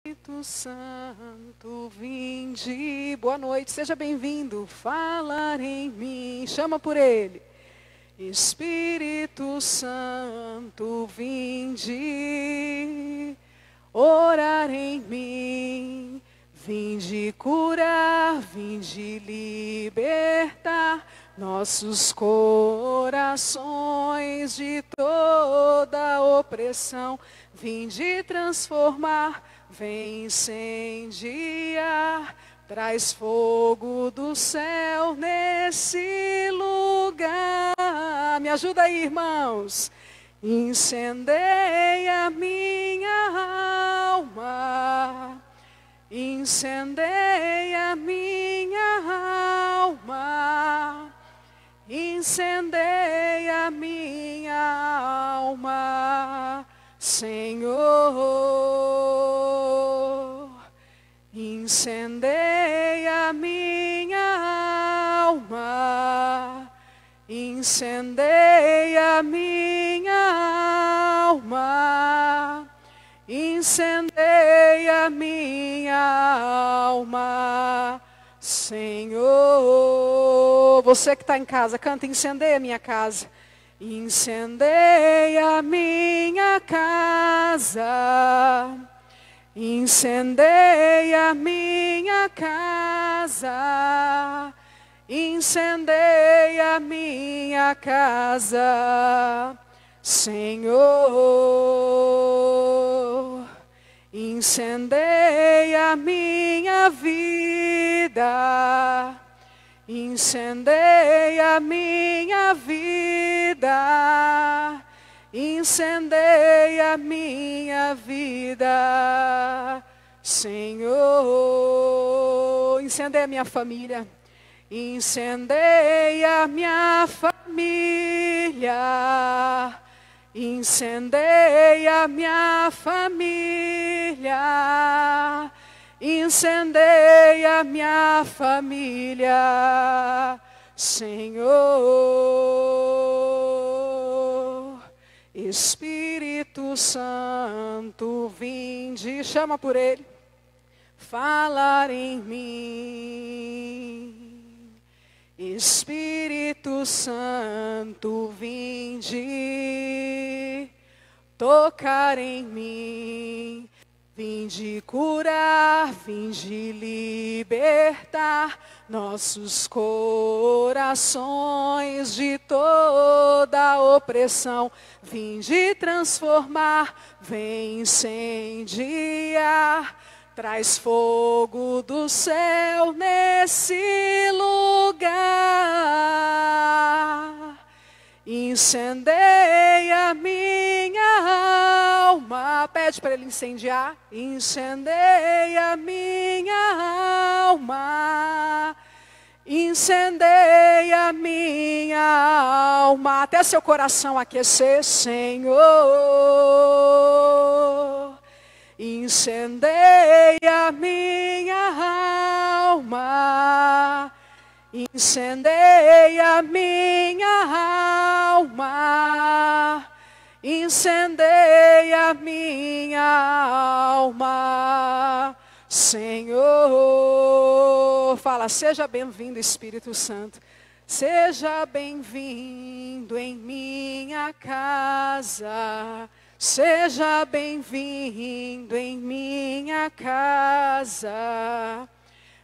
Espírito Santo, vinde. Boa noite, seja bem-vindo. Falar em mim, chama por ele. Espírito Santo, vinde. Orar em mim, vinde curar, vinde libertar nossos corações de toda opressão. Vinde transformar, vem incendiar, traz fogo do céu nesse lugar. Me ajuda aí, irmãos. Incendeia minha alma, incendeia minha alma, incendeia minha alma, Senhor. Incendeia minha alma, incendeia minha alma, incendeia minha alma, Senhor. Você que está em casa, canta: incendeia minha casa. Incendeia minha casa, incendeia minha casa, incendeia minha casa, Senhor. Incendeia minha vida, incendeia minha vida, incendeia minha vida, Senhor. Incendeia minha família, incendeia minha família, incendeia minha família, incendeia minha família, Senhor. Espírito Santo, vinde, chama por ele. Falar em mim. Espírito Santo, vinde, tocar em mim. Vinde curar, vinde libertar nossos corações de toda opressão. Vinde transformar, vem incendiar, traz fogo do céu nesse lugar. Incendeia minha alma, pede para ele incendiar. Incendeia minha alma, incendeia minha alma, até seu coração aquecer, Senhor. Incendeia minha alma, incendeia minha alma, incendeia minha alma, Senhor. Fala: seja bem-vindo, Espírito Santo. Seja bem-vindo em minha casa. Seja bem-vindo em minha casa,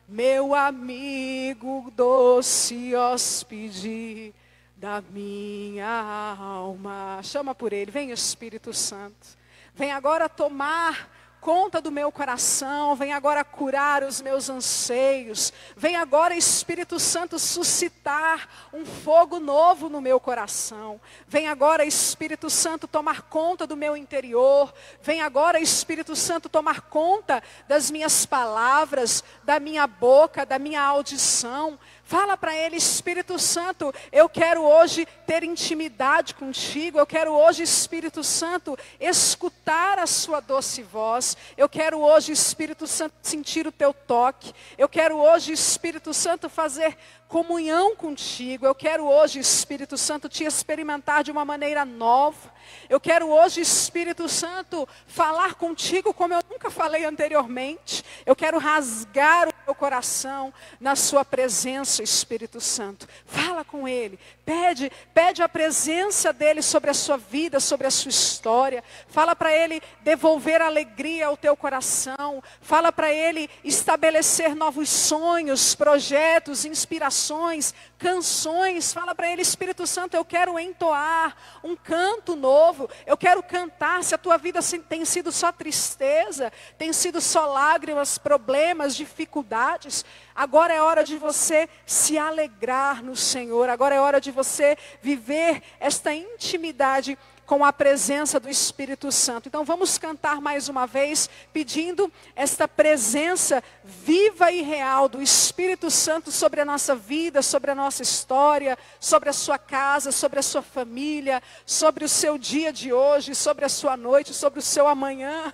meu amigo doce hóspede da minha alma. Chama por ele. Vem, Espírito Santo. Vem agora tomar conta do meu coração. Vem agora curar os meus anseios. Vem agora, Espírito Santo, suscitar um fogo novo no meu coração. Vem agora, Espírito Santo, tomar conta do meu interior. Vem agora, Espírito Santo, tomar conta das minhas palavras, da minha boca, da minha audição. Fala para ele: Espírito Santo, eu quero hoje ter intimidade contigo. Eu quero hoje, Espírito Santo, escutar a sua doce voz. Eu quero hoje, Espírito Santo, sentir o teu toque. Eu quero hoje, Espírito Santo, fazer comunhão contigo. Eu quero hoje, Espírito Santo, te experimentar de uma maneira nova. Eu quero hoje, Espírito Santo, falar contigo como eu nunca falei anteriormente. Eu quero rasgar o meu coração na sua presença, Espírito Santo. Fala com ele, pede a presença dele sobre a sua vida, sobre a sua história. Fala para ele devolver alegria ao teu coração. Fala para ele estabelecer novos sonhos, projetos, inspirações, canções. Fala para ele: Espírito Santo, eu quero entoar um canto novo. Eu quero cantar. Se a tua vida tem sido só tristeza, tem sido só lágrimas, problemas, dificuldades, agora é hora de você se alegrar no Senhor. Agora é hora de você viver esta intimidade com a presença do Espírito Santo. Então vamos cantar mais uma vez, pedindo esta presença viva e real do Espírito Santo sobre a nossa vida, sobre a nossa história, sobre a sua casa, sobre a sua família, sobre o seu dia de hoje, sobre a sua noite, sobre o seu amanhã,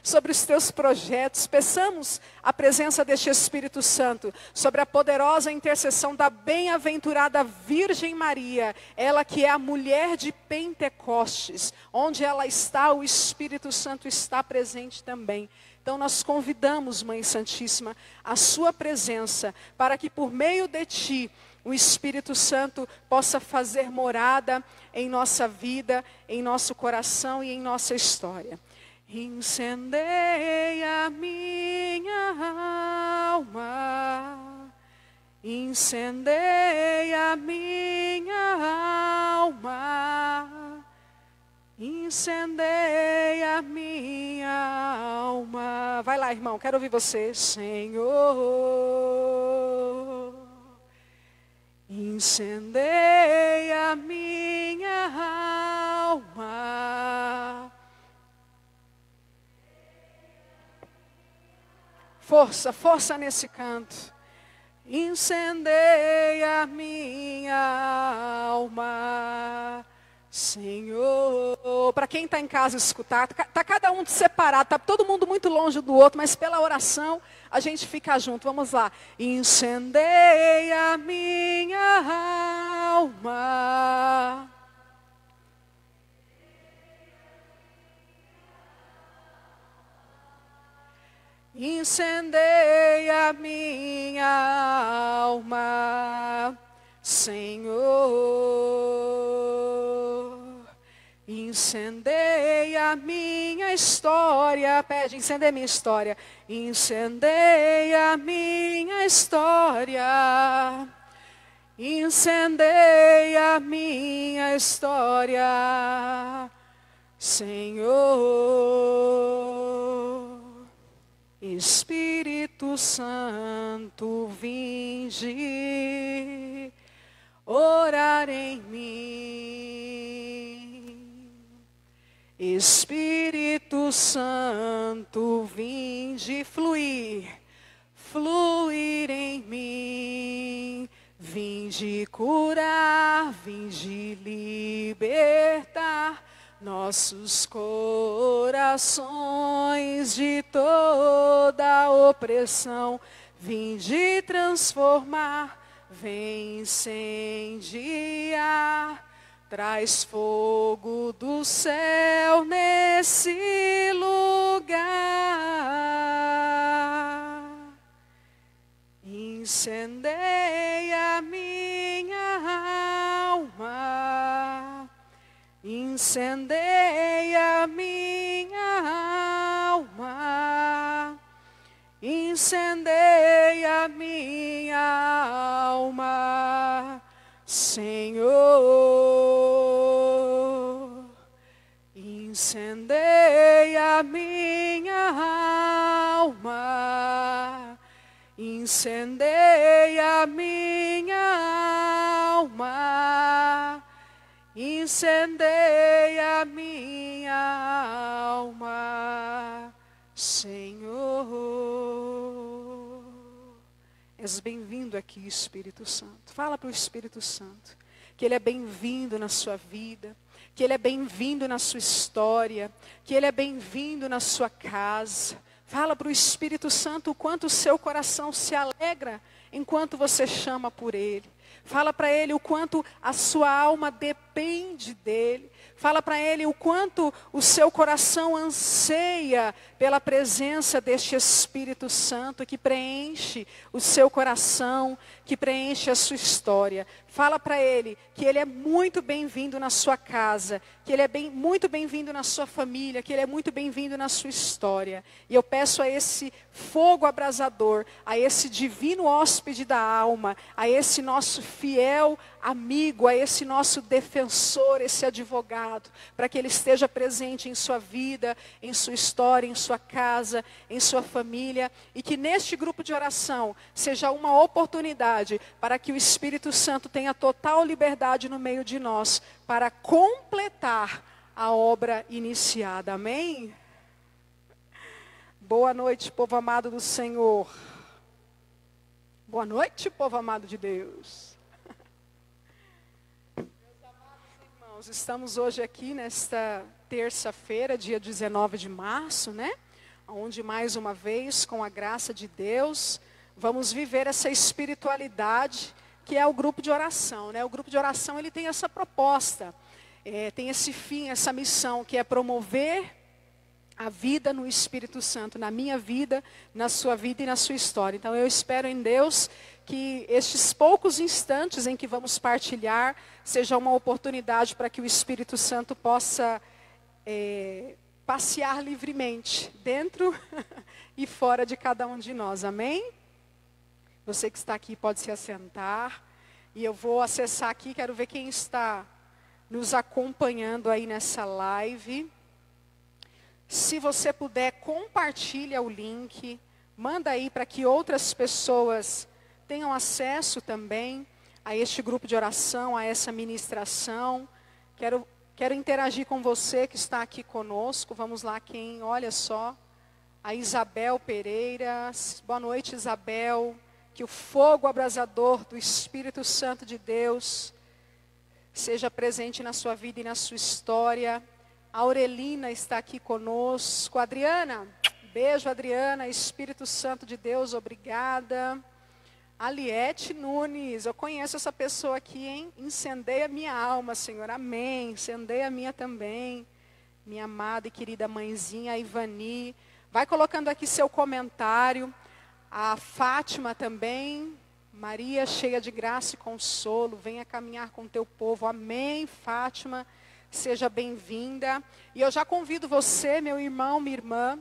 sobre os teus projetos. Peçamos a presença deste Espírito Santo sobre a poderosa intercessão da bem-aventurada Virgem Maria, ela que é a mulher de Pentecostes. Onde ela está, o Espírito Santo está presente também. Então nós convidamos, Mãe Santíssima, a sua presença, para que por meio de ti, o Espírito Santo possa fazer morada em nossa vida, em nosso coração e em nossa história. Incendeia minha alma, incendeia minha alma, incendeia minha alma. Vai lá, irmão, quero ouvir você. Senhor, incendeia minha alma. Força, força nesse canto. Incendeia minha alma, Senhor. Para quem está em casa escutar, está cada um separado, está todo mundo muito longe do outro, mas pela oração a gente fica junto. Vamos lá. Incendeia minha alma. Incendeia minha alma, Senhor. Incendeia minha história. Pede: incendeia minha história. Incendeia minha história. Incendeia minha história, Senhor. Espírito Santo, vinde orar em mim. Espírito Santo, vinde fluir em mim. Vinde curar, vinde libertar nossos corações de toda opressão. Vinde transformar, vem incendiar, traz fogo do céu nesse lugar. Incendeia minha alma, incendeia minha alma, incendeia minha alma, Senhor. Incendeia minha alma, incendeia minha alma, incendeia minha alma, Senhor. És bem-vindo aqui, Espírito Santo. Fala para o Espírito Santo que Ele é bem-vindo na sua vida, que Ele é bem-vindo na sua história, que Ele é bem-vindo na sua casa. Fala para o Espírito Santo o quanto o seu coração se alegra enquanto você chama por Ele. Fala para Ele o quanto a sua alma depende dEle. Fala para Ele o quanto o seu coração anseia pela presença deste Espírito Santo que preenche o seu coração, que preenche a sua história. Fala para Ele que Ele é muito bem-vindo na sua casa, que Ele é muito bem-vindo na sua família, que Ele é muito bem-vindo na sua história. E eu peço a esse fogo abrasador, a esse divino hóspede da alma, a esse nosso fiel amigo, a esse nosso defensor, esse advogado, para que Ele esteja presente em sua vida, em sua história, em sua casa, em sua família, e que neste grupo de oração seja uma oportunidade para que o Espírito Santo tenha total liberdade no meio de nós, para completar a obra iniciada. Amém? Boa noite, povo amado do Senhor. Boa noite, povo amado de Deus. Irmãos, estamos hoje aqui nesta terça-feira, dia 19 de março, né? Onde mais uma vez, com a graça de Deus, vamos viver essa espiritualidade que é o grupo de oração, né? O grupo de oração, ele tem essa proposta, tem esse fim, essa missão, que é promover a vida no Espírito Santo, na minha vida, na sua vida e na sua história. Então eu espero em Deus que estes poucos instantes em que vamos partilhar seja uma oportunidade para que o Espírito Santo possa passear livremente dentro e fora de cada um de nós. Amém? Você que está aqui pode se assentar. E eu vou acessar aqui, quero ver quem está nos acompanhando aí nessa live. Se você puder, compartilha o link. Manda aí para que outras pessoas tenham acesso também a este grupo de oração, a essa ministração. Quero interagir com você que está aqui conosco. Vamos lá, olha só. A Isabel Pereira. Boa noite, Isabel. Que o fogo abrasador do Espírito Santo de Deus seja presente na sua vida e na sua história. A Aurelina está aqui conosco. Adriana, beijo, Adriana. Espírito Santo de Deus, obrigada. Aliete Nunes, eu conheço essa pessoa aqui, hein? Incendeia a minha alma, Senhor, amém. Incendeia a minha também. Minha amada e querida mãezinha, a Ivani. Vai colocando aqui seu comentário. A Fátima também. Maria, cheia de graça e consolo, venha caminhar com teu povo. Amém, Fátima. Seja bem-vinda. E eu já convido você, meu irmão, minha irmã,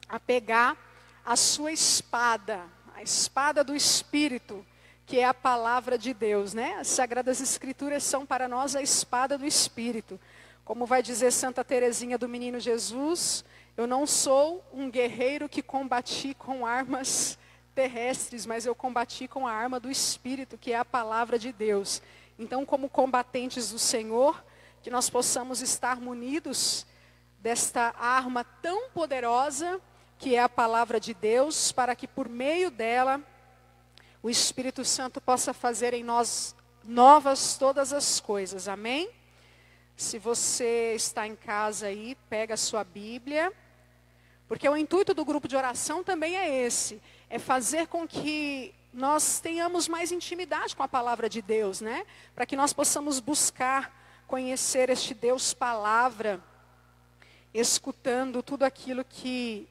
a pegar a sua espada, a espada do Espírito, que é a palavra de Deus, né? As Sagradas Escrituras são para nós a espada do Espírito. Como vai dizer Santa Teresinha do Menino Jesus, eu não sou um guerreiro que combati com armas terrestres, mas eu combati com a arma do Espírito, que é a palavra de Deus. Então, como combatentes do Senhor, que nós possamos estar munidos desta arma tão poderosa, que é a palavra de Deus, para que por meio dela, o Espírito Santo possa fazer em nós novas todas as coisas. Amém? Se você está em casa aí, pega a sua Bíblia, porque o intuito do grupo de oração também é esse, é fazer com que nós tenhamos mais intimidade com a palavra de Deus, né? Para que nós possamos buscar conhecer este Deus palavra, escutando tudo aquilo que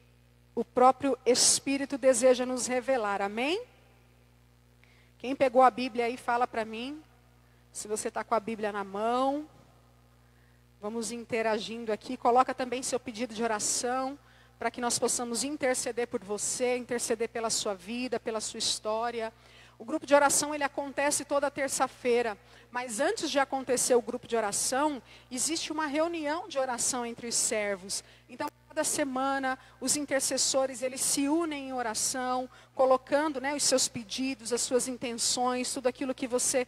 o próprio Espírito deseja nos revelar, amém? Quem pegou a Bíblia aí, fala para mim, se você está com a Bíblia na mão. Vamos interagindo aqui, coloca também seu pedido de oração, para que nós possamos interceder por você, interceder pela sua vida, pela sua história. O grupo de oração, ele acontece toda terça-feira, mas antes de acontecer o grupo de oração, existe uma reunião de oração entre os servos. Então, cada semana, os intercessores, eles se unem em oração, colocando, né, os seus pedidos, as suas intenções, tudo aquilo que você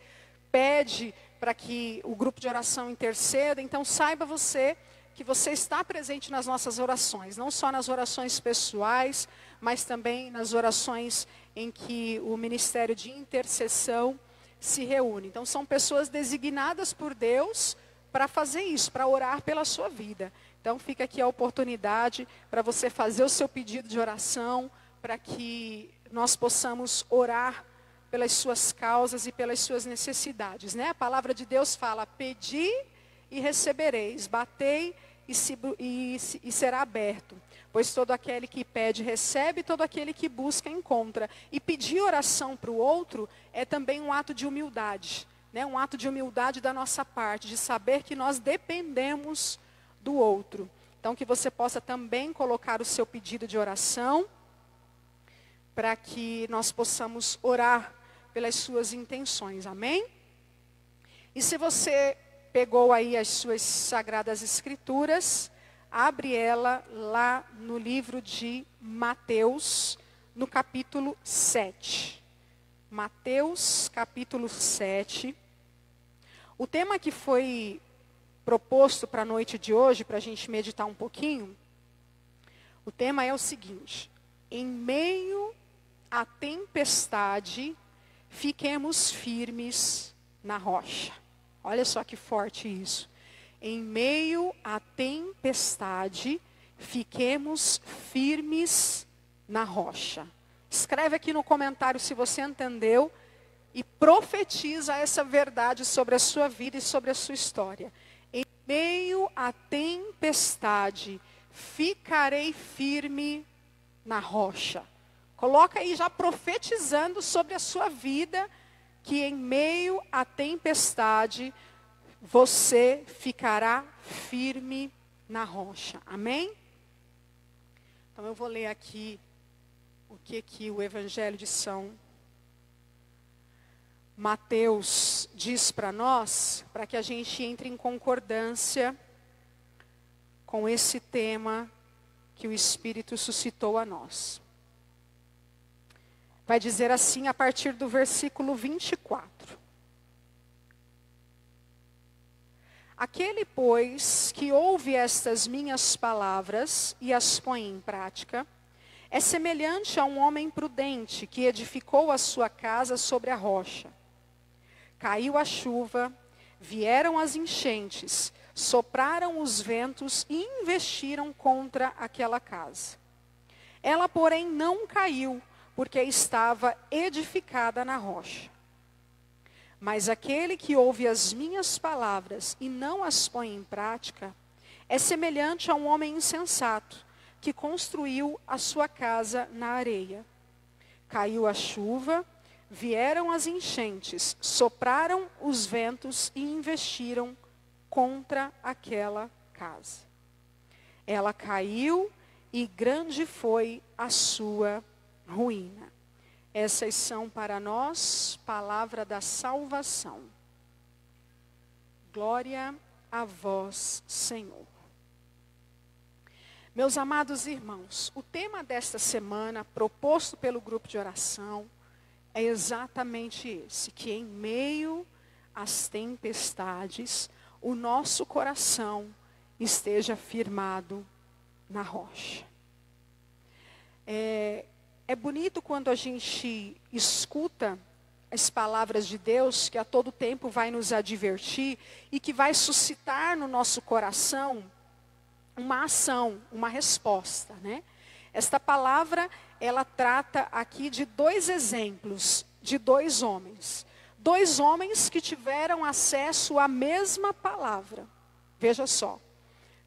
pede para que o grupo de oração interceda. Então, saiba você que você está presente nas nossas orações, não só nas orações pessoais, mas também nas orações em que o ministério de intercessão se reúne. Então, são pessoas designadas por Deus para fazer isso, para orar pela sua vida. Então, fica aqui a oportunidade para você fazer o seu pedido de oração, para que nós possamos orar pelas suas causas e pelas suas necessidades, né? A palavra de Deus fala: pedi e recebereis, batei e será aberto. Pois todo aquele que pede, recebe, todo aquele que busca, encontra. E pedir oração para o outro é também um ato de humildade, né? Um ato de humildade da nossa parte, de saber que nós dependemos do outro. Então, que você possa também colocar o seu pedido de oração, para que nós possamos orar pelas suas intenções, amém? E se você pegou aí as suas sagradas escrituras, abre ela lá no livro de Mateus, no capítulo 7. Mateus, capítulo 7. O tema que foi proposto para a noite de hoje, para a gente meditar um pouquinho, o tema é o seguinte: em meio à tempestade, fiquemos firmes na rocha. Olha só que forte isso. Em meio à tempestade, fiquemos firmes na rocha. Escreve aqui no comentário se você entendeu e profetiza essa verdade sobre a sua vida e sobre a sua história. Em meio à tempestade, ficarei firme na rocha. Coloca aí já profetizando sobre a sua vida, que em meio à tempestade, você ficará firme na rocha. Amém? Então eu vou ler aqui o que o Evangelho de São Mateus diz para nós, para que a gente entre em concordância com esse tema que o Espírito suscitou a nós. Vai dizer assim a partir do versículo 24. Aquele, pois, que ouve estas minhas palavras e as põe em prática, é semelhante a um homem prudente que edificou a sua casa sobre a rocha. Caiu a chuva, vieram as enchentes, sopraram os ventos e investiram contra aquela casa. Ela, porém, não caiu, porque estava edificada na rocha. Mas aquele que ouve as minhas palavras e não as põe em prática, é semelhante a um homem insensato, que construiu a sua casa na areia. Caiu a chuva, vieram as enchentes, sopraram os ventos e investiram contra aquela casa. Ela caiu e grande foi a sua ruína. Essas são para nós palavra da salvação. Glória a vós, Senhor. Meus amados irmãos, o tema desta semana, proposto pelo grupo de oração, é exatamente esse: que em meio às tempestades, o nosso coração esteja firmado na rocha. É bonito quando a gente escuta as palavras de Deus, que a todo tempo vai nos advertir e que vai suscitar no nosso coração uma ação, uma resposta, né? Esta palavra, ela trata aqui de dois exemplos, de dois homens. Dois homens que tiveram acesso à mesma palavra. Veja só,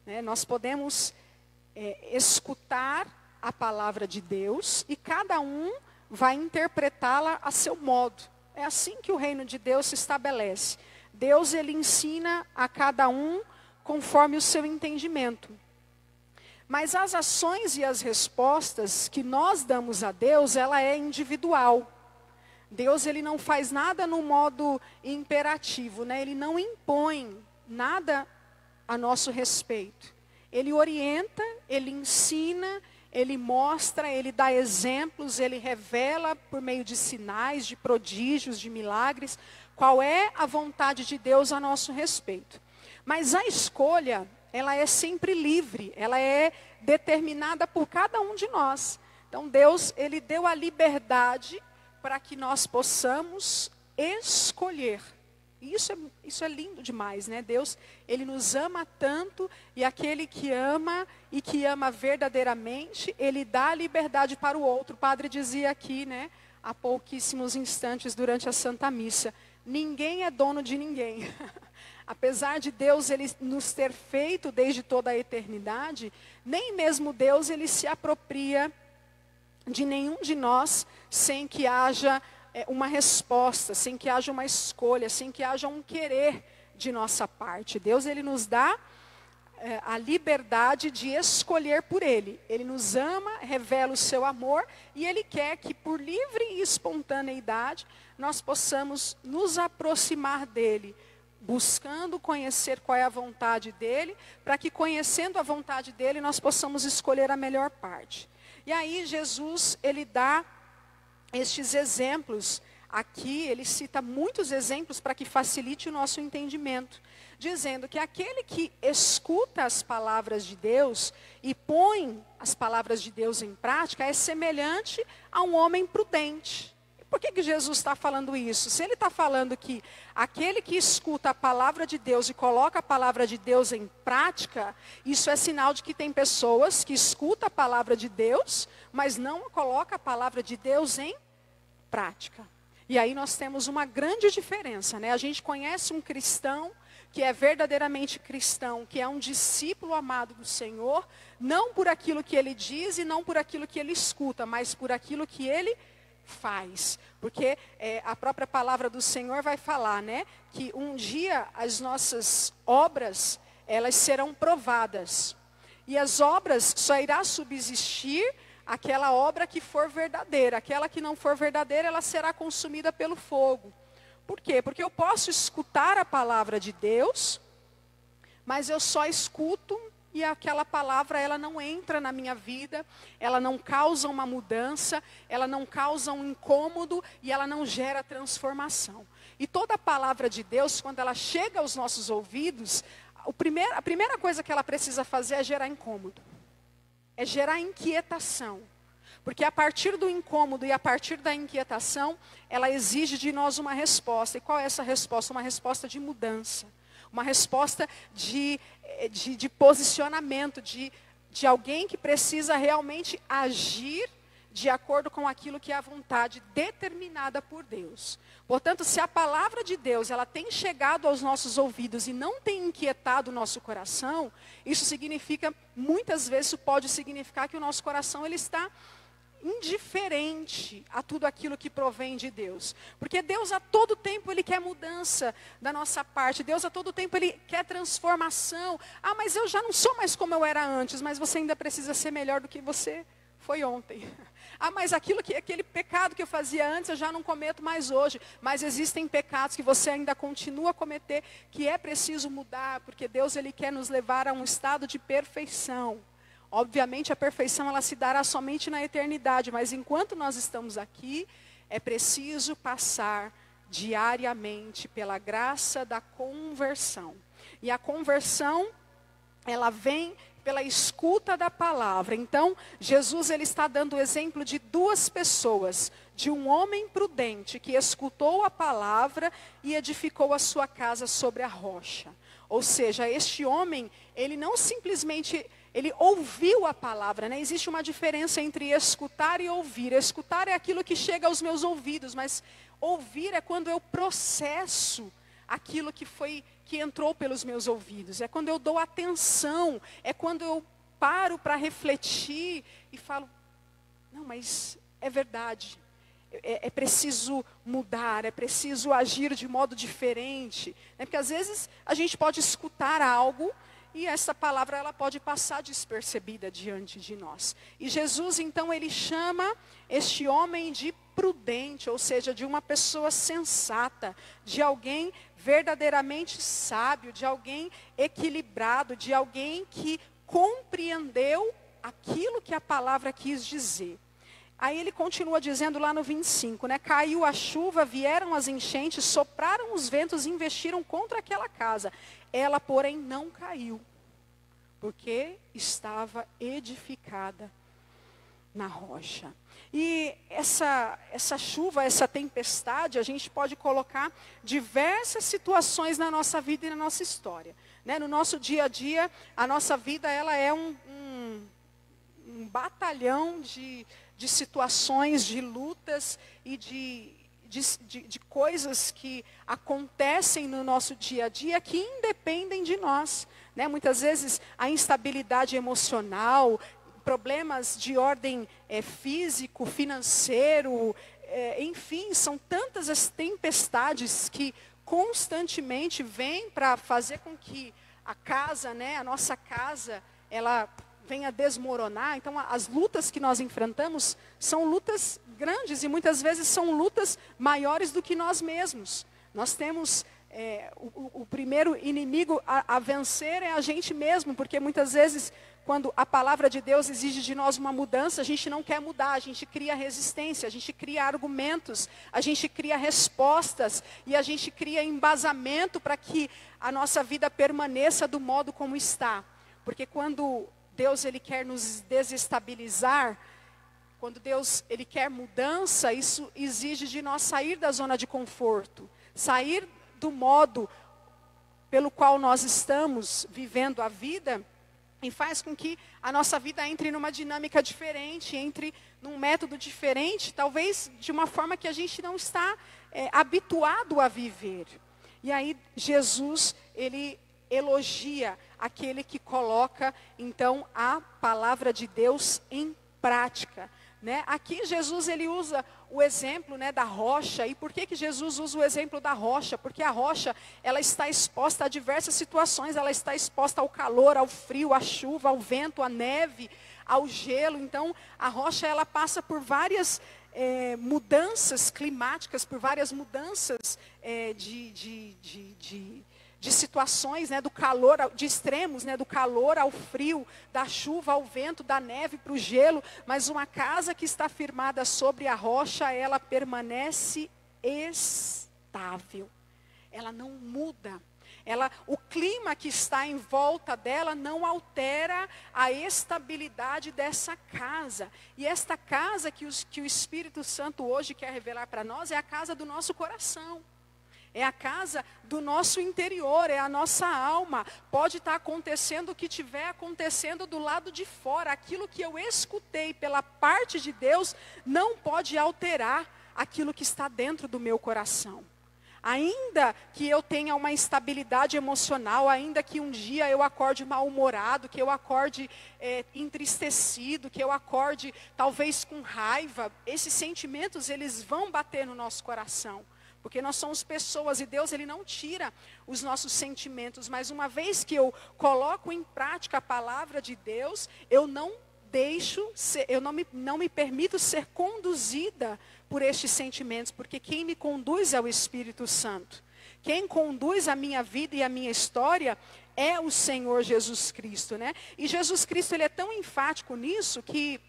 né? Nós podemos escutar a palavra de Deus e cada um vai interpretá-la a seu modo. É assim que o reino de Deus se estabelece. Deus, ele ensina a cada um conforme o seu entendimento. Mas as ações e as respostas que nós damos a Deus, ela é individual. Deus, ele não faz nada no modo imperativo, né? Ele não impõe nada a nosso respeito. Ele orienta, ele ensina, ele mostra, ele dá exemplos, ele revela por meio de sinais, de prodígios, de milagres, qual é a vontade de Deus a nosso respeito. Mas a escolha, ela é sempre livre, ela é determinada por cada um de nós. Então Deus, Ele deu a liberdade para que nós possamos escolher. E isso é lindo demais, né? Deus, Ele nos ama tanto, e aquele que ama e que ama verdadeiramente, Ele dá a liberdade para o outro. O padre dizia aqui, né, há pouquíssimos instantes durante a Santa Missa, ninguém é dono de ninguém. Apesar de Deus Ele nos ter feito desde toda a eternidade, nem mesmo Deus Ele se apropria de nenhum de nós sem que haja uma resposta, sem que haja uma escolha, sem que haja um querer de nossa parte. Deus, Ele nos dá a liberdade de escolher por Ele. Ele nos ama, revela o seu amor, e Ele quer que por livre e espontaneidade nós possamos nos aproximar dEle, buscando conhecer qual é a vontade dEle, para que conhecendo a vontade dEle nós possamos escolher a melhor parte. E aí Jesus, Ele dá estes exemplos aqui, ele cita muitos exemplos para que facilite o nosso entendimento, dizendo que aquele que escuta as palavras de Deus e põe as palavras de Deus em prática é semelhante a um homem prudente. Por que Jesus está falando isso? Se ele está falando que aquele que escuta a palavra de Deus e coloca a palavra de Deus em prática, isso é sinal de que tem pessoas que escutam a palavra de Deus, mas não colocam a palavra de Deus em prática. E aí nós temos uma grande diferença, né? A gente conhece um cristão que é verdadeiramente cristão, que é um discípulo amado do Senhor, não por aquilo que ele diz e não por aquilo que ele escuta, mas por aquilo que ele faz. Porque a própria palavra do Senhor vai falar, né? Que um dia as nossas obras, elas serão provadas. E as obras só irá subsistir aquela obra que for verdadeira. Aquela que não for verdadeira, ela será consumida pelo fogo. Por quê? Porque eu posso escutar a palavra de Deus, mas eu só escuto e aquela palavra ela não entra na minha vida, ela não causa uma mudança, ela não causa um incômodo e ela não gera transformação. E toda a palavra de Deus, quando ela chega aos nossos ouvidos, a primeira coisa que ela precisa fazer é gerar incômodo. É gerar inquietação. Porque a partir do incômodo e a partir da inquietação, ela exige de nós uma resposta. E qual é essa resposta? Uma resposta de mudança. Uma resposta de posicionamento, de alguém que precisa realmente agir de acordo com aquilo que é a vontade determinada por Deus. Portanto, se a palavra de Deus ela tem chegado aos nossos ouvidos e não tem inquietado o nosso coração, isso significa, muitas vezes isso pode significar que o nosso coração ele está indiferente a tudo aquilo que provém de Deus. Porque Deus a todo tempo Ele quer mudança da nossa parte. Deus a todo tempo Ele quer transformação. Ah, mas eu já não sou mais como eu era antes, mas você ainda precisa ser melhor do que você foi ontem. Ah, mas aquele pecado que eu fazia antes eu já não cometo mais hoje. Mas existem pecados que você ainda continua a cometer, que é preciso mudar, porque Deus Ele quer nos levar a um estado de perfeição. Obviamente a perfeição ela se dará somente na eternidade, mas enquanto nós estamos aqui, é preciso passar diariamente pela graça da conversão. E a conversão, ela vem pela escuta da palavra. Então, Jesus ele está dando o exemplo de duas pessoas, de um homem prudente que escutou a palavra e edificou a sua casa sobre a rocha. Ou seja, este homem, ele não simplesmente ele ouviu a palavra, né? Existe uma diferença entre escutar e ouvir. Escutar é aquilo que chega aos meus ouvidos, mas ouvir é quando eu processo aquilo que entrou pelos meus ouvidos. É quando eu dou atenção, é quando eu paro para refletir e falo, não, mas é verdade. É preciso mudar, é preciso agir de modo diferente. Né? Porque às vezes a gente pode escutar algo e essa palavra ela pode passar despercebida diante de nós. E Jesus então ele chama este homem de prudente, ou seja, de uma pessoa sensata, de alguém verdadeiramente sábio, de alguém equilibrado, de alguém que compreendeu aquilo que a palavra quis dizer. Aí ele continua dizendo lá no 25, né? Caiu a chuva, vieram as enchentes, sopraram os ventos e investiram contra aquela casa. Ela, porém, não caiu, porque estava edificada na rocha. E essa chuva, essa tempestade, a gente pode colocar diversas situações na nossa vida e na nossa história. Né? No nosso dia a dia, a nossa vida ela é um batalhão de situações, de lutas e de coisas que acontecem no nosso dia a dia que independem de nós. Né? Muitas vezes a instabilidade emocional, problemas de ordem físico, financeiro, enfim, são tantas as tempestades que constantemente vêm para fazer com que a casa, né, a nossa casa, ela venha desmoronar. Então, as lutas que nós enfrentamos são lutas grandes e muitas vezes são lutas maiores do que nós mesmos. Nós temos o primeiro inimigo a vencer é a gente mesmo, porque muitas vezes, quando a palavra de Deus exige de nós uma mudança, a gente não quer mudar, a gente cria resistência, a gente cria argumentos, a gente cria respostas e a gente cria embasamento para que a nossa vida permaneça do modo como está. Porque quando Deus ele quer nos desestabilizar, quando Deus ele quer mudança, isso exige de nós sair da zona de conforto, sair do modo pelo qual nós estamos vivendo a vida, e faz com que a nossa vida entre numa dinâmica diferente, entre num método diferente, talvez de uma forma que a gente não está habituado a viver. E aí Jesus, ele elogia aquele que coloca, então, a palavra de Deus em prática. Né? Aqui Jesus ele usa o exemplo, né, da rocha. E por que Jesus usa o exemplo da rocha? Porque a rocha ela está exposta a diversas situações. Ela está exposta ao calor, ao frio, à chuva, ao vento, à neve, ao gelo. Então a rocha ela passa por várias mudanças climáticas, por várias mudanças de situações, né, do calor, de extremos, né, do calor ao frio, da chuva ao vento, da neve para o gelo. Mas uma casa que está firmada sobre a rocha, ela permanece estável. Ela não muda. O clima que está em volta dela não altera a estabilidade dessa casa. E esta casa que o Espírito Santo hoje quer revelar para nós é a casa do nosso coração. É a casa do nosso interior, é a nossa alma. Pode estar acontecendo o que estiver acontecendo do lado de fora. Aquilo que eu escutei pela parte de Deus não pode alterar aquilo que está dentro do meu coração. Ainda que eu tenha uma instabilidade emocional, ainda que um dia eu acorde mal-humorado, que eu acorde entristecido, que eu acorde talvez com raiva, esses sentimentos eles vão bater no nosso coração. Porque nós somos pessoas e Deus ele não tira os nossos sentimentos. Mas uma vez que eu coloco em prática a palavra de Deus, eu não me permito ser conduzida por estes sentimentos. Porque quem me conduz é o Espírito Santo. Quem conduz a minha vida e a minha história é o Senhor Jesus Cristo. Né? E Jesus Cristo ele é tão enfático nisso que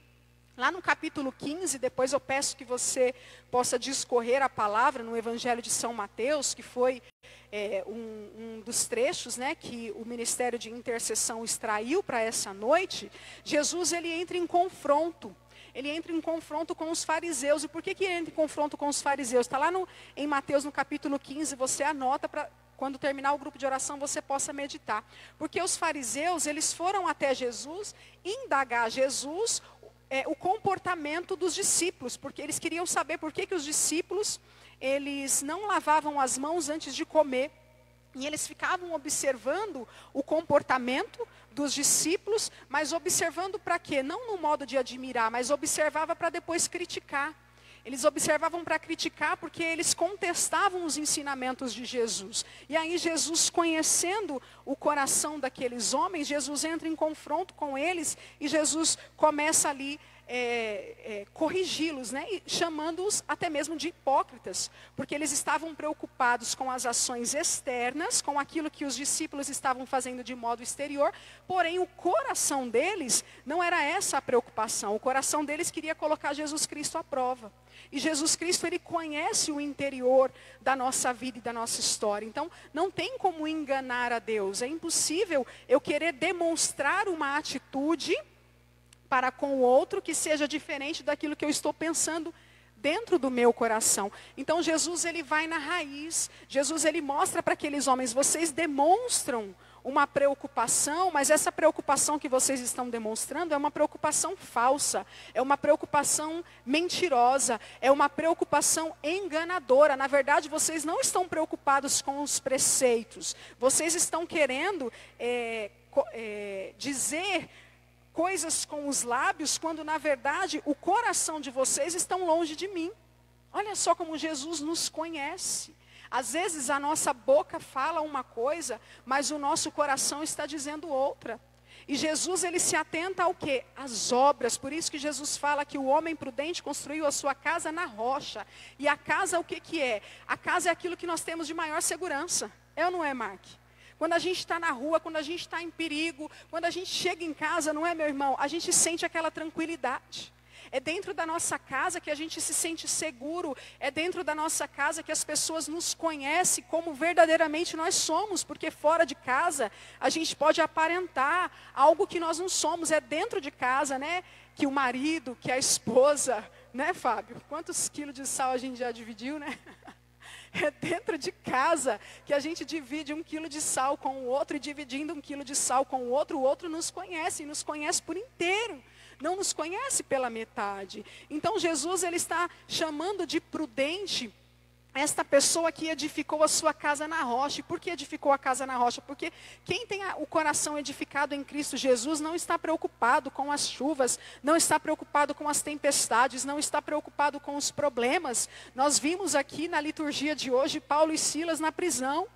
lá no capítulo 15, depois eu peço que você possa discorrer a palavra no Evangelho de São Mateus, que foi um dos trechos, né, que o Ministério de Intercessão extraiu para essa noite. Jesus ele entra em confronto. Ele entra em confronto com os fariseus. E por que ele entra em confronto com os fariseus? Está lá em Mateus no capítulo 15, você anota para quando terminar o grupo de oração você possa meditar. Porque os fariseus, eles foram até Jesus indagar Jesus o comportamento dos discípulos, porque eles queriam saber por que os discípulos, eles não lavavam as mãos antes de comer, e eles ficavam observando o comportamento dos discípulos, mas observando para quê? Não no modo de admirar, mas observava para depois criticar. Eles observavam para criticar porque eles contestavam os ensinamentos de Jesus. E aí Jesus, conhecendo o coração daqueles homens, Jesus entra em confronto com eles e Jesus começa ali corrigi-los, né? E chamando-os até mesmo de hipócritas, porque eles estavam preocupados com as ações externas, com aquilo que os discípulos estavam fazendo de modo exterior, porém o coração deles não era essa a preocupação. O coração deles queria colocar Jesus Cristo à prova. E Jesus Cristo, ele conhece o interior da nossa vida e da nossa história. Então, não tem como enganar a Deus. É impossível eu querer demonstrar uma atitude para com o outro que seja diferente daquilo que eu estou pensando dentro do meu coração. Então Jesus, ele vai na raiz. Jesus, ele mostra para aqueles homens: vocês demonstram uma preocupação, mas essa preocupação que vocês estão demonstrando é uma preocupação falsa, é uma preocupação mentirosa, é uma preocupação enganadora. Na verdade, vocês não estão preocupados com os preceitos, vocês estão querendo dizer coisas com os lábios, quando na verdade o coração de vocês está longe de mim. Olha só como Jesus nos conhece. Às vezes a nossa boca fala uma coisa, mas o nosso coração está dizendo outra. E Jesus, ele se atenta ao quê? Às obras. Por isso que Jesus fala que o homem prudente construiu a sua casa na rocha. E a casa, o que é? A casa é aquilo que nós temos de maior segurança. É ou não é, Mark? Quando a gente está na rua, quando a gente está em perigo, quando a gente chega em casa, não é, meu irmão? A gente sente aquela tranquilidade. É dentro da nossa casa que a gente se sente seguro. É dentro da nossa casa que as pessoas nos conhecem como verdadeiramente nós somos. Porque fora de casa a gente pode aparentar algo que nós não somos. É dentro de casa, né? Que o marido, que a esposa, né, Fábio? Quantos quilos de sal a gente já dividiu, né? É dentro de casa que a gente divide 1 quilo de sal com o outro. E dividindo 1 quilo de sal com o outro nos conhece. E nos conhece por inteiro. Não nos conhece pela metade. Então Jesus, ele está chamando de prudente esta pessoa que edificou a sua casa na rocha. E por que edificou a casa na rocha? Porque quem tem o coração edificado em Cristo Jesus não está preocupado com as chuvas, não está preocupado com as tempestades, não está preocupado com os problemas. Nós vimos aqui na liturgia de hoje Paulo e Silas na prisão.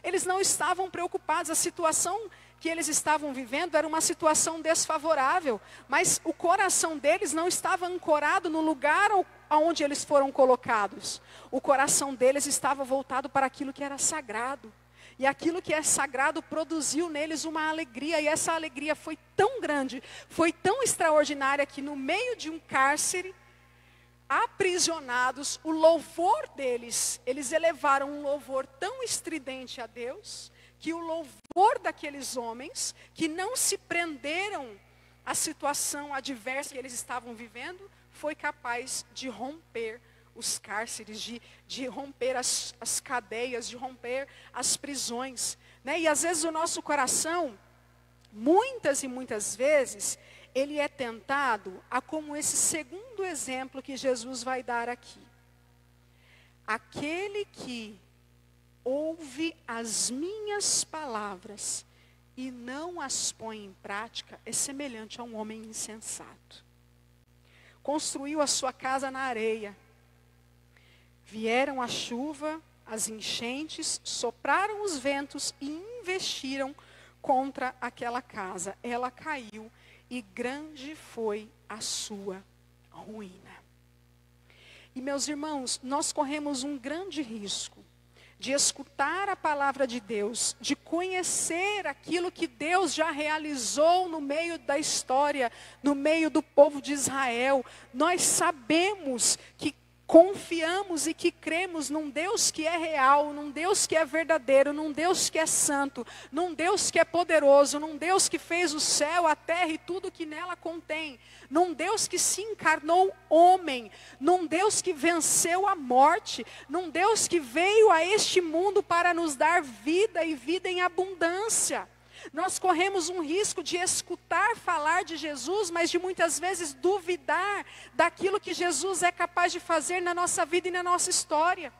Eles não estavam preocupados. A situação que eles estavam vivendo era uma situação desfavorável, mas o coração deles não estava ancorado no lugar aonde eles foram colocados. O coração deles estava voltado para aquilo que era sagrado. E aquilo que é sagrado produziu neles uma alegria, e essa alegria foi tão grande, foi tão extraordinária, que no meio de um cárcere, aprisionados, o louvor deles, eles elevaram um louvor tão estridente a Deus, que o louvor daqueles homens, que não se prenderam à situação adversa que eles estavam vivendo, foi capaz de romper os cárceres, de romper as cadeias, de romper as prisões, né? E às vezes o nosso coração, muitas e muitas vezes, ele é tentado a como esse segundo exemplo que Jesus vai dar aqui. Aquele que ouve as minhas palavras e não as põe em prática é semelhante a um homem insensato. Construiu a sua casa na areia. Vieram a chuva, as enchentes, sopraram os ventos e investiram contra aquela casa. Ela caiu e grande foi a sua ruína. E meus irmãos, nós corremos um grande risco de escutar a palavra de Deus, de conhecer aquilo que Deus já realizou no meio da história, no meio do povo de Israel. Nós sabemos que confiamos e que cremos num Deus que é real, num Deus que é verdadeiro, num Deus que é santo, num Deus que é poderoso, num Deus que fez o céu, a terra e tudo que nela contém, num Deus que se encarnou homem, num Deus que venceu a morte, num Deus que veio a este mundo para nos dar vida e vida em abundância. Nós corremos um risco de escutar falar de Jesus, mas de muitas vezes duvidar daquilo que Jesus é capaz de fazer na nossa vida e na nossa história.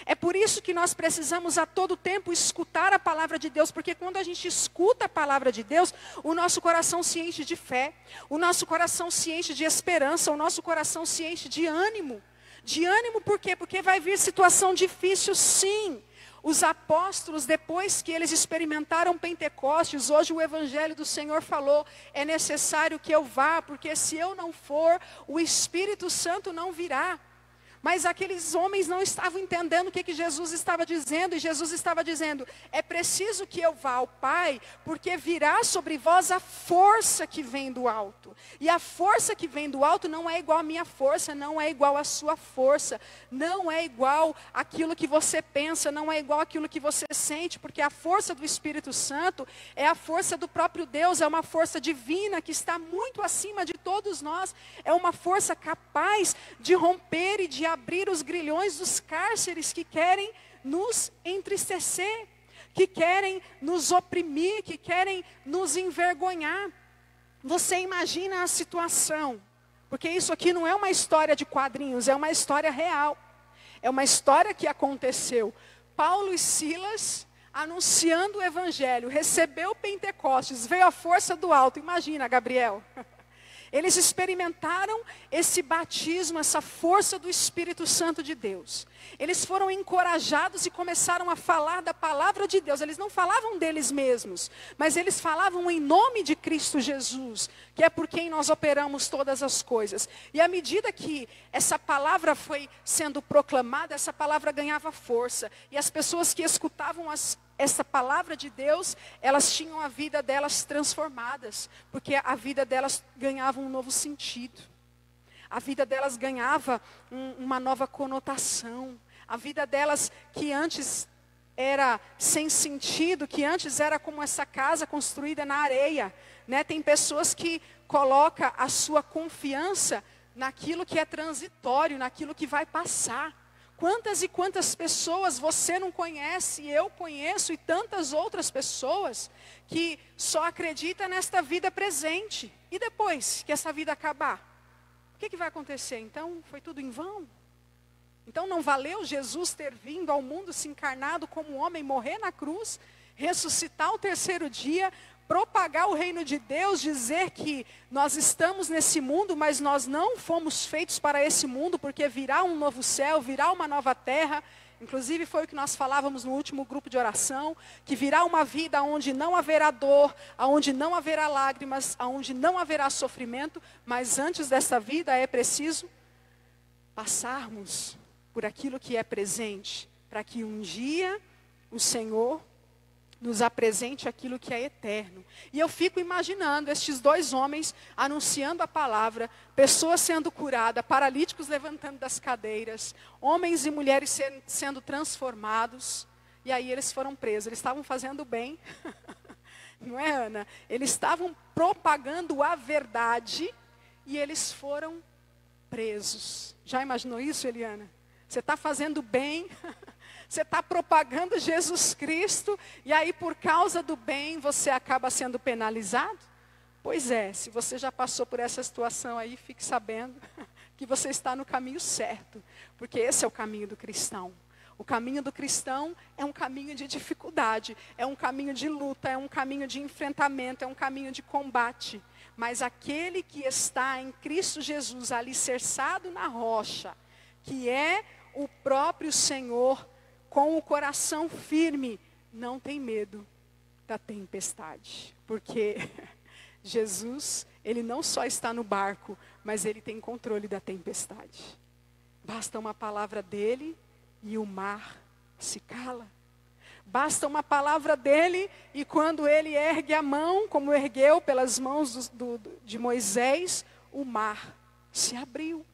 É por isso que nós precisamos a todo tempo escutar a palavra de Deus, porque quando a gente escuta a palavra de Deus, o nosso coração se enche de fé, o nosso coração se enche de esperança, o nosso coração se enche de ânimo. De ânimo por quê? Porque vai vir situação difícil, sim. Os apóstolos, depois que eles experimentaram Pentecostes, hoje o Evangelho do Senhor falou, é necessário que eu vá, porque se eu não for, o Espírito Santo não virá. Mas aqueles homens não estavam entendendo o que Jesus estava dizendo. E Jesus estava dizendo, é preciso que eu vá ao Pai, porque virá sobre vós a força que vem do alto. E a força que vem do alto não é igual à minha força, não é igual à sua força. Não é igual àquilo que você pensa, não é igual àquilo que você sente. Porque a força do Espírito Santo é a força do próprio Deus, é uma força divina que está muito acima de todos nós. É uma força capaz de romper e de abrir os grilhões dos cárceres que querem nos entristecer, que querem nos oprimir, que querem nos envergonhar. Você imagina a situação, porque isso aqui não é uma história de quadrinhos, é uma história real. É uma história que aconteceu. Paulo e Silas, anunciando o Evangelho, recebeu o Pentecostes, veio a força do alto. Imagina, Gabriel. Eles experimentaram esse batismo, essa força do Espírito Santo de Deus. Eles foram encorajados e começaram a falar da palavra de Deus. Eles não falavam deles mesmos, mas eles falavam em nome de Cristo Jesus, que é por quem nós operamos todas as coisas. E à medida que essa palavra foi sendo proclamada, essa palavra ganhava força. E as pessoas que escutavam essa palavra de Deus, elas tinham a vida delas transformadas, porque a vida delas ganhava um novo sentido. A vida delas ganhava uma nova conotação. A vida delas, que antes era sem sentido, que antes era como essa casa construída na areia, né? Tem pessoas que colocam a sua confiança naquilo que é transitório, naquilo que vai passar. Quantas e quantas pessoas você não conhece, eu conheço, e tantas outras pessoas que só acreditam nesta vida presente. E depois que essa vida acabar, o que vai acontecer? Então, foi tudo em vão? Então não valeu Jesus ter vindo ao mundo, se encarnado como homem, morrer na cruz, ressuscitar ao terceiro dia, propagar o reino de Deus, dizer que nós estamos nesse mundo, mas nós não fomos feitos para esse mundo, porque virá um novo céu, virá uma nova terra. Inclusive foi o que nós falávamos no último grupo de oração, que virá uma vida onde não haverá dor, onde não haverá lágrimas, onde não haverá sofrimento, mas antes dessa vida é preciso passarmos por aquilo que é presente, para que um dia o Senhor nos apresente aquilo que é eterno. E eu fico imaginando estes dois homens anunciando a palavra, pessoas sendo curadas, paralíticos levantando das cadeiras, homens e mulheres sendo transformados, e aí eles foram presos. Eles estavam fazendo bem, não é, Ana? Eles estavam propagando a verdade e eles foram presos. Já imaginou isso, Eliana? Você está fazendo bem, você está propagando Jesus Cristo, e aí por causa do bem você acaba sendo penalizado? Pois é, se você já passou por essa situação aí, fique sabendo que você está no caminho certo, porque esse é o caminho do cristão. O caminho do cristão é um caminho de dificuldade, é um caminho de luta, é um caminho de enfrentamento, é um caminho de combate. Mas aquele que está em Cristo Jesus, alicerçado na rocha, que é o próprio Senhor, com o coração firme, não tem medo da tempestade. Porque Jesus, ele não só está no barco, mas ele tem controle da tempestade. Basta uma palavra dele e o mar se cala. Basta uma palavra dele e quando ele ergue a mão, como ergueu pelas mãos de Moisés, o mar se abriu.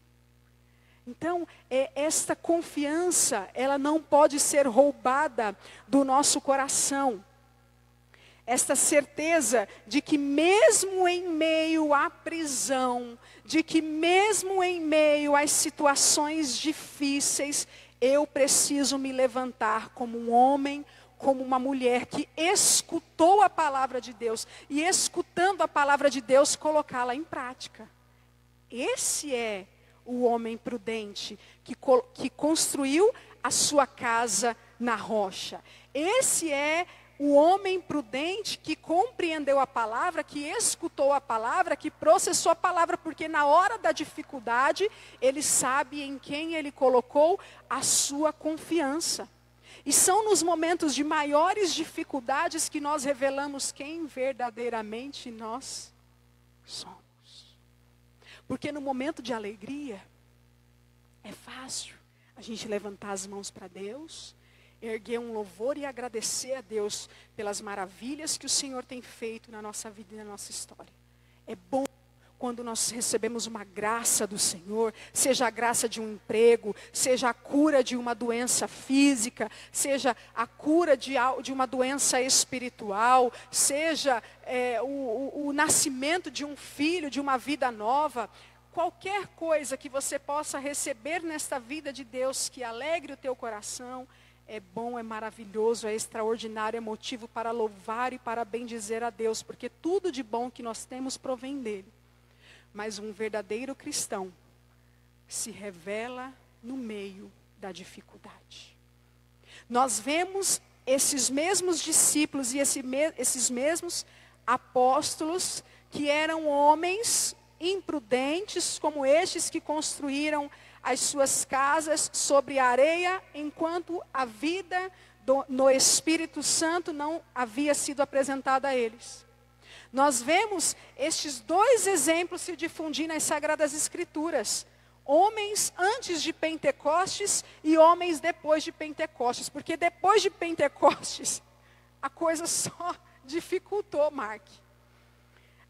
Então, esta confiança, ela não pode ser roubada do nosso coração. Esta certeza de que mesmo em meio à prisão, de que mesmo em meio às situações difíceis, eu preciso me levantar como um homem, como uma mulher que escutou a palavra de Deus, e escutando a palavra de Deus, colocá-la em prática. Esse é o homem prudente, que construiu a sua casa na rocha. Esse é o homem prudente que compreendeu a palavra, que escutou a palavra, que processou a palavra, porque na hora da dificuldade, ele sabe em quem ele colocou a sua confiança. E são nos momentos de maiores dificuldades que nós revelamos quem verdadeiramente nós somos. Porque no momento de alegria, é fácil. a gente levantar as mãos para Deus, erguer um louvor e agradecer a Deus pelas maravilhas que o Senhor tem feito na nossa vida e na nossa história. É bom quando nós recebemos uma graça do Senhor, seja a graça de um emprego, seja a cura de uma doença física, seja a cura de uma doença espiritual, seja o nascimento de um filho, de uma vida nova. Qualquer coisa que você possa receber nesta vida de Deus que alegre o teu coração, é bom, é maravilhoso, é extraordinário, é motivo para louvar e para bendizer a Deus, porque tudo de bom que nós temos provém dele. Mas um verdadeiro cristão se revela no meio da dificuldade. Nós vemos esses mesmos discípulos e esses mesmos apóstolos que eram homens imprudentes, como estes que construíram as suas casas sobre a areia, enquanto a vida no Espírito Santo não havia sido apresentada a eles. Nós vemos estes dois exemplos se difundir nas Sagradas Escrituras. Homens antes de Pentecostes e homens depois de Pentecostes. Porque depois de Pentecostes, a coisa só dificultou, Mark.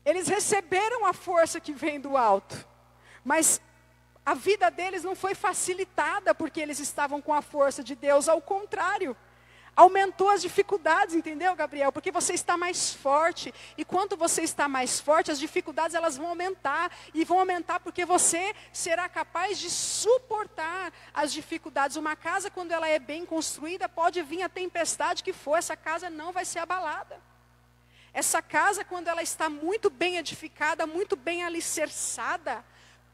Eles receberam a força que vem do alto. Mas a vida deles não foi facilitada porque eles estavam com a força de Deus. Ao contrário. Aumentou as dificuldades, entendeu, Gabriel? Porque você está mais forte. E quando você está mais forte, as dificuldades elas vão aumentar. E vão aumentar porque você será capaz de suportar as dificuldades. Uma casa, quando ela é bem construída, pode vir a tempestade que for, essa casa não vai ser abalada. Essa casa, quando ela está muito bem edificada, muito bem alicerçada,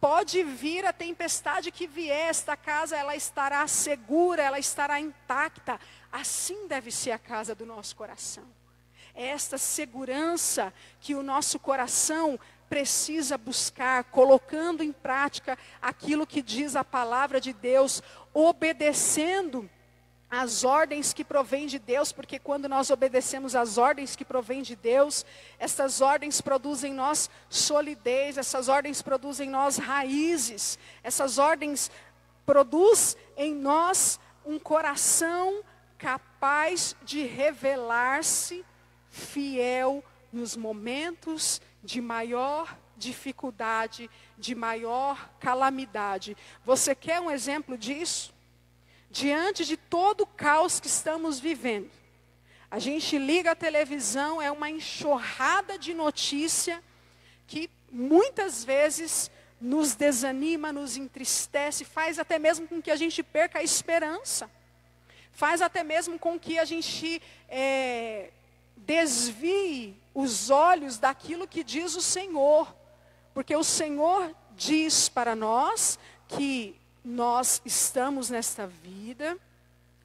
pode vir a tempestade que vier, esta casa ela estará segura, ela estará intacta. Assim deve ser a casa do nosso coração. É esta segurança que o nosso coração precisa buscar, colocando em prática aquilo que diz a palavra de Deus, obedecendo as ordens que provém de Deus, porque quando nós obedecemos as ordens que provém de Deus, essas ordens produzem em nós solidez, essas ordens produzem em nós raízes, essas ordens produzem em nós um coração capaz de revelar-se fiel nos momentos de maior dificuldade, de maior calamidade. Você quer um exemplo disso? Diante de todo o caos que estamos vivendo, a gente liga a televisão, é uma enxurrada de notícia que muitas vezes nos desanima, nos entristece, faz até mesmo com que a gente perca a esperança. Faz até mesmo com que a gente desvie os olhos daquilo que diz o Senhor. Porque o Senhor diz para nós que nós estamos nesta vida,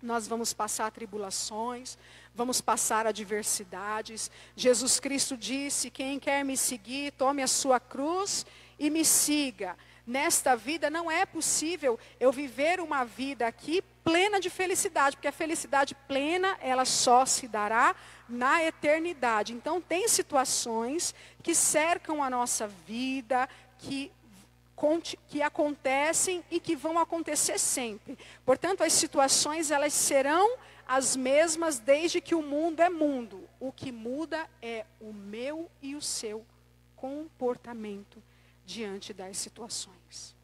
nós vamos passar tribulações, vamos passar adversidades. Jesus Cristo disse, quem quer me seguir, tome a sua cruz e me siga. Nesta vida não é possível eu viver uma vida aqui plena de felicidade, porque a felicidade plena, ela só se dará na eternidade. Então tem situações que cercam a nossa vida, que acontecem e que vão acontecer sempre. Portanto, as situações elas serão as mesmas desde que o mundo é mundo. O que muda é o meu e o seu comportamento diante das situações.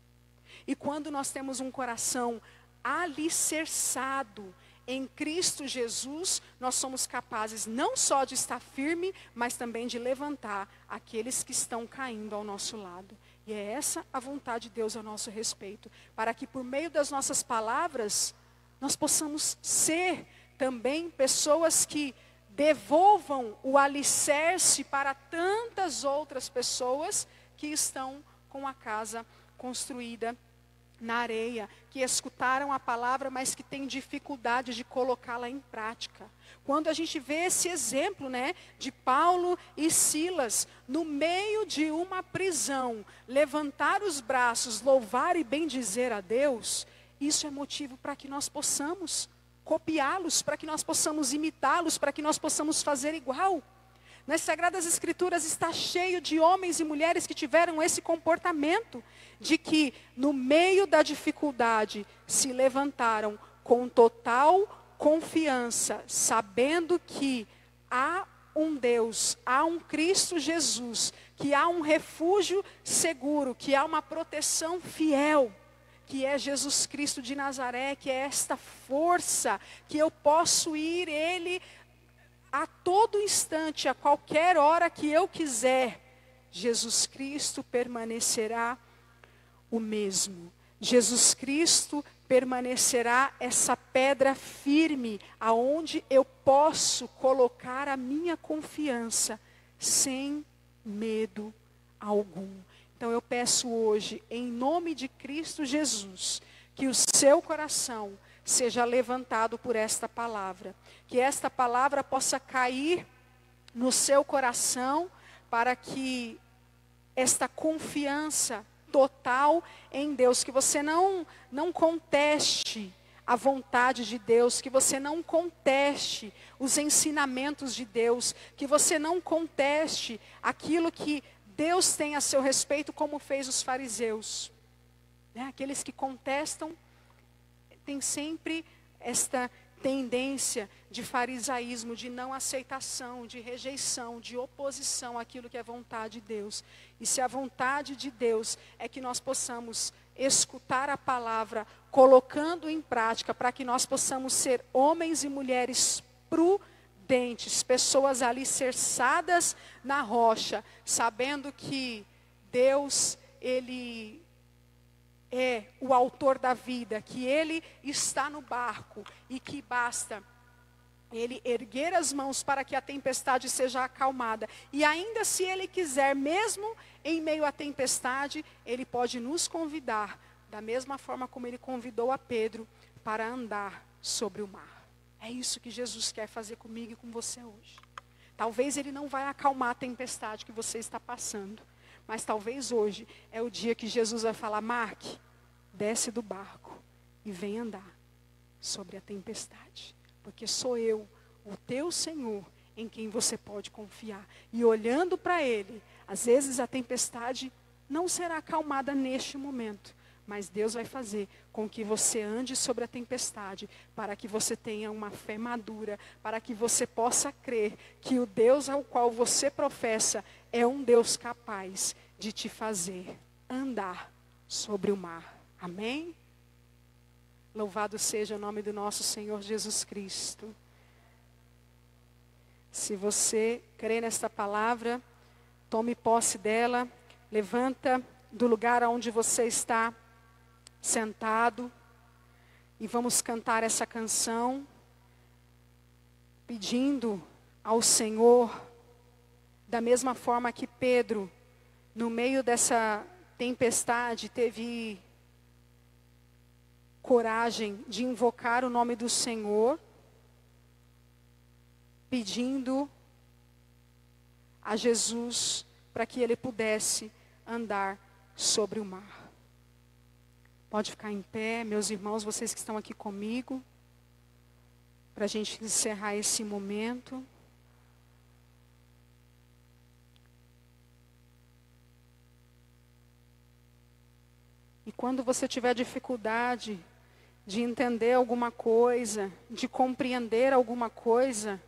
E quando nós temos um coração alicerçado em Cristo Jesus, nós somos capazes não só de estar firme, mas também de levantar aqueles que estão caindo ao nosso lado. E é essa a vontade de Deus a nosso respeito, para que por meio das nossas palavras, nós possamos ser também pessoas que devolvam o alicerce para tantas outras pessoas que estão com a casa construída na areia, que escutaram a palavra, mas que têm dificuldade de colocá-la em prática. Quando a gente vê esse exemplo, de Paulo e Silas, no meio de uma prisão, levantar os braços, louvar e bendizer a Deus, isso é motivo para que nós possamos copiá-los, para que nós possamos imitá-los, para que nós possamos fazer igual. Nas Sagradas Escrituras está cheio de homens e mulheres que tiveram esse comportamento, de que no meio da dificuldade se levantaram com total confiança, sabendo que há um Deus, há um Cristo Jesus, que há um refúgio seguro, que há uma proteção fiel, que é Jesus Cristo de Nazaré, que é esta força, que eu posso ir Ele a todo instante, a qualquer hora que eu quiser. Jesus Cristo permanecerá o mesmo. Jesus Cristo permanecerá essa pedra firme, aonde eu posso colocar a minha confiança, sem medo algum. Então eu peço hoje, em nome de Cristo Jesus, que o seu coração seja levantado por esta palavra. Que esta palavra possa cair no seu coração, para que esta confiança total em Deus, que você não conteste a vontade de Deus, que você não conteste os ensinamentos de Deus, que você não conteste aquilo que Deus tem a seu respeito, como fez os fariseus. Aqueles que contestam têm sempre esta tendência de farisaísmo, de não aceitação, de rejeição, de oposição àquilo que é vontade de Deus. E se a vontade de Deus é que nós possamos escutar a palavra, colocando em prática, para que nós possamos ser homens e mulheres prudentes, pessoas alicerçadas na rocha, sabendo que Deus, Ele é o autor da vida, que Ele está no barco e que basta Ele erguer as mãos para que a tempestade seja acalmada. E ainda se Ele quiser, mesmo em meio à tempestade, Ele pode nos convidar, da mesma forma como Ele convidou a Pedro, para andar sobre o mar. É isso que Jesus quer fazer comigo e com você hoje. Talvez Ele não vai acalmar a tempestade que você está passando, mas talvez hoje é o dia que Jesus vai falar: Mark, desce do barco e vem andar sobre a tempestade. Porque sou eu, o teu Senhor, em quem você pode confiar. E olhando para Ele, às vezes a tempestade não será acalmada neste momento, mas Deus vai fazer com que você ande sobre a tempestade, para que você tenha uma fé madura, para que você possa crer que o Deus ao qual você professa é um Deus capaz de te fazer andar sobre o mar. Amém? Louvado seja o nome do nosso Senhor Jesus Cristo. Se você crê nesta palavra, tome posse dela, levanta do lugar onde você está sentado e vamos cantar essa canção, pedindo ao Senhor, da mesma forma que Pedro, no meio dessa tempestade, teve coragem de invocar o nome do Senhor, pedindo a Jesus para que ele pudesse andar sobre o mar. Pode ficar em pé, meus irmãos, vocês que estão aqui comigo, para a gente encerrar esse momento. E quando você tiver dificuldade de entender alguma coisa, de compreender alguma coisa,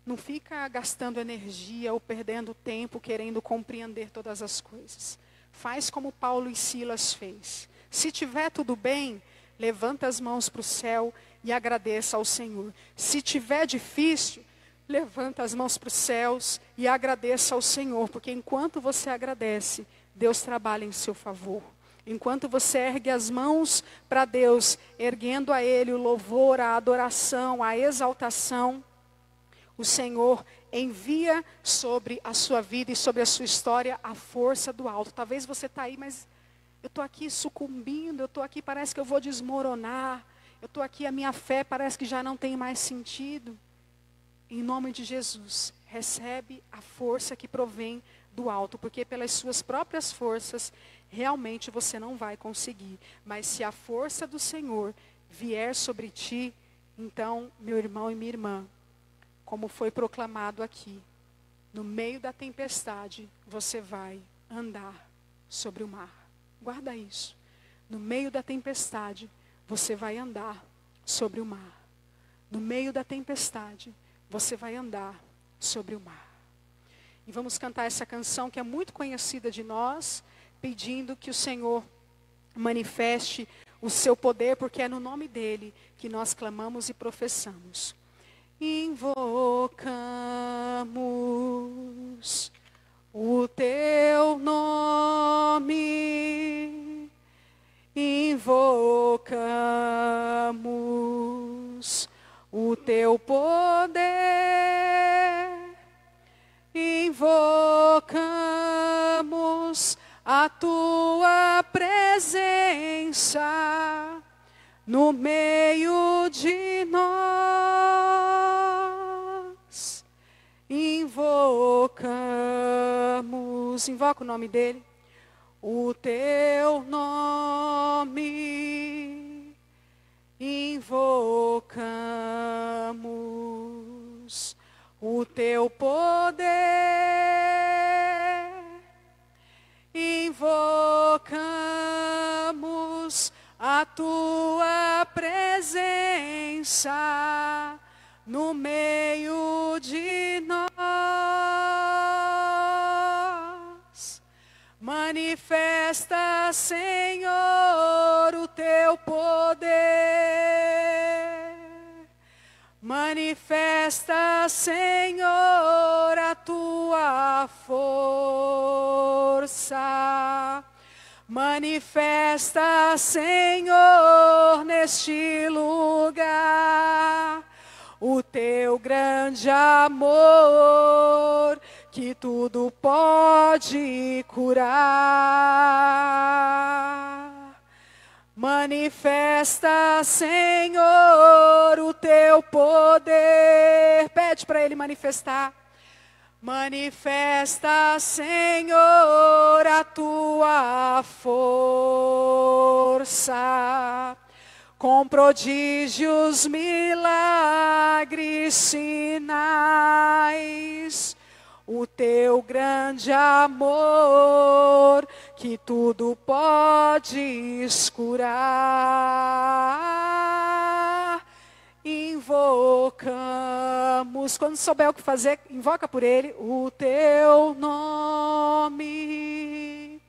não fica gastando energia ou perdendo tempo querendo compreender todas as coisas. Faz como Paulo e Silas fez. Se tiver tudo bem, levanta as mãos para o céu e agradeça ao Senhor. Se tiver difícil, levanta as mãos para os céus e agradeça ao Senhor, porque enquanto você agradece, Deus trabalha em seu favor. Enquanto você ergue as mãos para Deus, erguendo a Ele o louvor, a adoração, a exaltação, o Senhor envia sobre a sua vida e sobre a sua história a força do alto. Talvez você está aí, mas eu estou aqui sucumbindo, eu estou aqui, parece que eu vou desmoronar. Eu estou aqui, a minha fé parece que já não tem mais sentido. Em nome de Jesus, recebe a força que provém do alto, porque pelas suas próprias forças, realmente você não vai conseguir. Mas se a força do Senhor vier sobre ti, então, meu irmão e minha irmã, como foi proclamado aqui, no meio da tempestade, você vai andar sobre o mar. Guarda isso. No meio da tempestade, você vai andar sobre o mar. No meio da tempestade, você vai andar sobre o mar. E vamos cantar essa canção que é muito conhecida de nós, pedindo que o Senhor manifeste o seu poder, porque é no nome dele que nós clamamos e professamos. Invocamos o teu nome, invocamos o teu poder, invocamos a tua presença no meio de nós. Invocamos, invoca o nome dele, o teu nome, invocamos o teu poder, invocamos a tua presença no meio de nós. Manifesta, Senhor, o teu poder. Manifesta, Senhor, a tua força. Manifesta, Senhor, neste lugar, o teu grande amor, que tudo pode curar. Manifesta, Senhor, o teu poder. Pede para ele manifestar. Manifesta, Senhor, a tua força, com prodígios, milagres, sinais, o teu grande amor, que tudo podes curar. Invocamos, quando souber o que fazer, invoca por ele, o teu nome.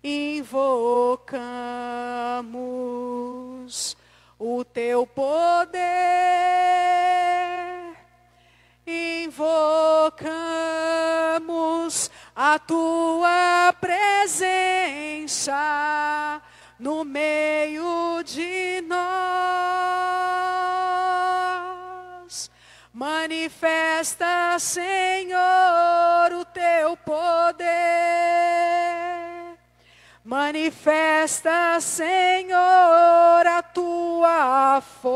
Invocamos o teu poder. Invocamos a tua presença no meio de nós. Manifesta, Senhor, o teu poder. Manifesta, Senhor, a tua força.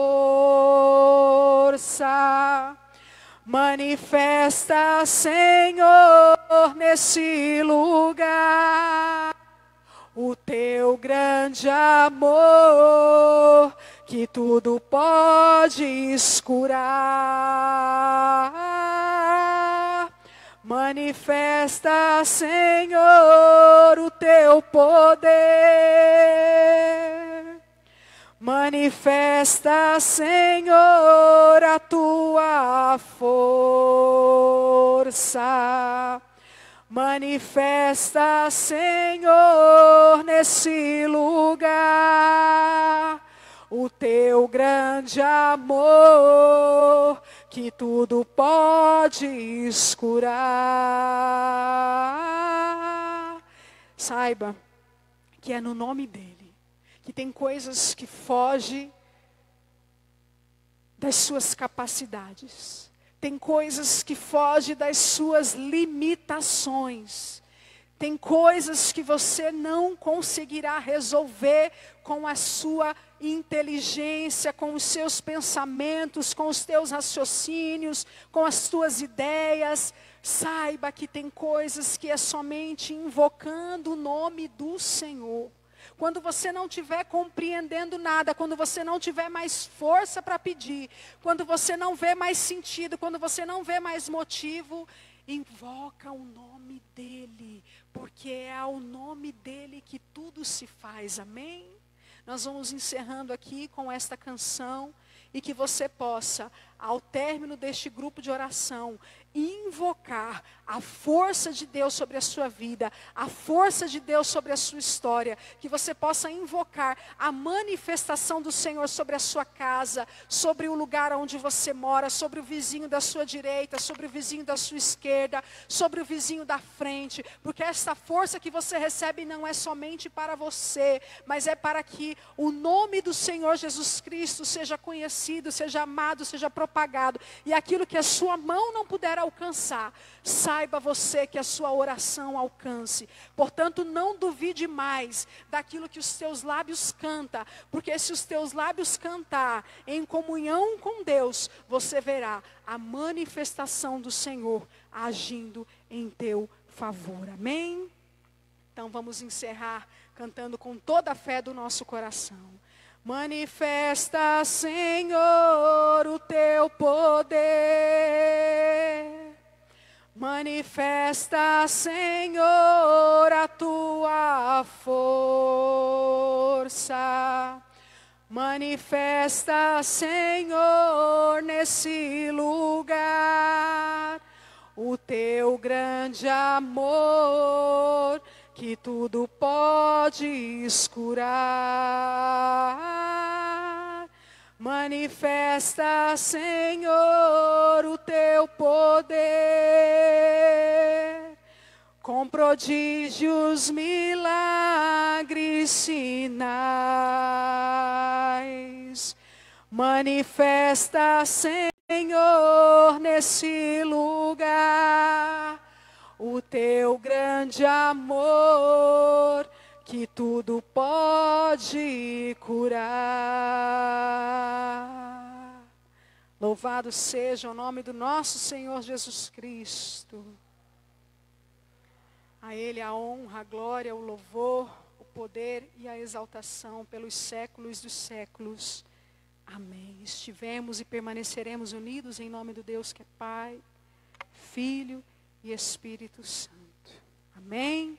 Manifesta, Senhor, nesse lugar, o teu grande amor, que tudo podes curar. Manifesta, Senhor, o teu poder. Manifesta, Senhor, a tua força. Manifesta, Senhor, nesse lugar, o teu grande amor, que tudo podes curar. Saiba que é no nome dele que tem coisas que fogem das suas capacidades. Tem coisas que fogem das suas limitações. Tem coisas que você não conseguirá resolver com a sua inteligência, com os seus pensamentos, com os teus raciocínios, com as tuas ideias. Saiba que tem coisas que é somente invocando o nome do Senhor. quando você não estiver compreendendo nada, quando você não tiver mais força para pedir, quando você não vê mais sentido, quando você não vê mais motivo, invoca o nome dele, porque é ao nome dele que tudo se faz, amém? Nós vamos encerrando aqui com esta canção, e que você possa, ao término deste grupo de oração, invocar a força de Deus sobre a sua vida, a força de Deus sobre a sua história, que você possa invocar a manifestação do Senhor sobre a sua casa, sobre o lugar onde você mora, sobre o vizinho da sua direita, sobre o vizinho da sua esquerda, sobre o vizinho da frente, porque esta força que você recebe não é somente para você, mas é para que o nome do Senhor Jesus Cristo seja conhecido, seja amado, seja propagado, e aquilo que a sua mão não puder alcançar, saiba você que a sua oração alcance. Portanto, não duvide mais daquilo que os teus lábios cantam, porque se os teus lábios cantar em comunhão com Deus, você verá a manifestação do Senhor agindo em teu favor, amém? Então vamos encerrar cantando com toda a fé do nosso coração. Manifesta, Senhor, o teu poder. Manifesta, Senhor, a tua força. Manifesta, Senhor, nesse lugar, o teu grande amor, que tudo podes curar. Manifesta, Senhor, o teu poder, com prodígios, milagres, sinais. Manifesta, Senhor, nesse lugar, o teu grande amor, que tudo pode curar. Louvado seja o nome do nosso Senhor Jesus Cristo. A Ele a honra, a glória, o louvor, o poder e a exaltação pelos séculos dos séculos. Amém. Estivemos e permaneceremos unidos em nome do Deus que é Pai, Filho e Espírito Santo. Amém.